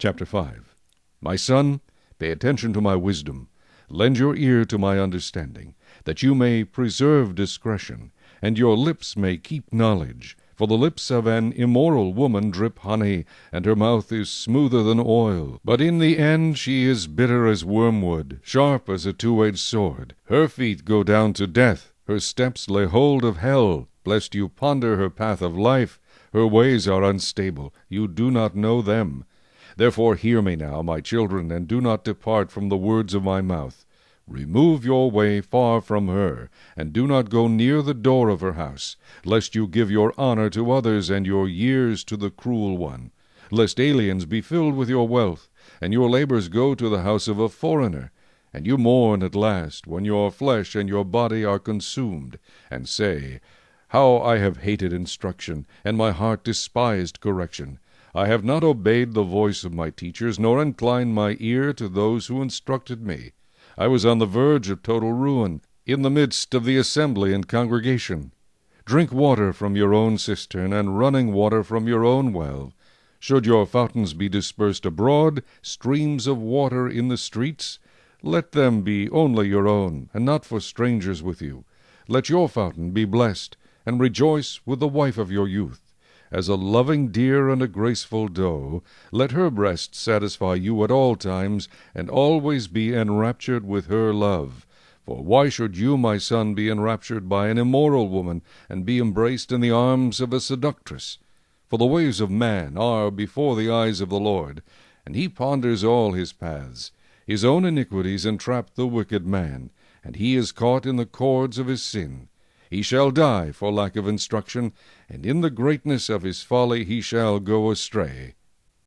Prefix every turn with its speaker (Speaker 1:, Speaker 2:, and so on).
Speaker 1: Chapter 5. My son, pay attention to my wisdom. Lend your ear to my understanding, that you may preserve discretion, and your lips may keep knowledge. For the lips of an immoral woman drip honey, and her mouth is smoother than oil. But in the end she is bitter as wormwood, sharp as a two-edged sword. Her feet go down to death, her steps lay hold of hell. Lest you ponder her path of life, her ways are unstable, you do not know them. Therefore hear me now, my children, and do not depart from the words of my mouth. Remove your way far from her, and do not go near the door of her house, lest you give your honor to others and your years to the cruel one, lest aliens be filled with your wealth, and your labors go to the house of a foreigner, and you mourn at last, when your flesh and your body are consumed, and say, How I have hated instruction, and my heart despised correction. I have not obeyed the voice of my teachers, nor inclined my ear to those who instructed me. I was on the verge of total ruin, in the midst of the assembly and congregation. Drink water from your own cistern, and running water from your own well. Should your fountains be dispersed abroad, streams of water in the streets, let them be only your own, and not for strangers with you. Let your fountain be blessed, and rejoice with the wife of your youth. As a loving deer and a graceful doe, let her breast satisfy you at all times, and always be enraptured with her love. For why should you, my son, be enraptured by an immoral woman, and be embraced in the arms of a seductress? For the ways of man are before the eyes of the Lord, and he ponders all his paths. His own iniquities entrap the wicked man, and he is caught in the cords of his sin. He shall die for lack of instruction, and in the greatness of his folly he shall go astray.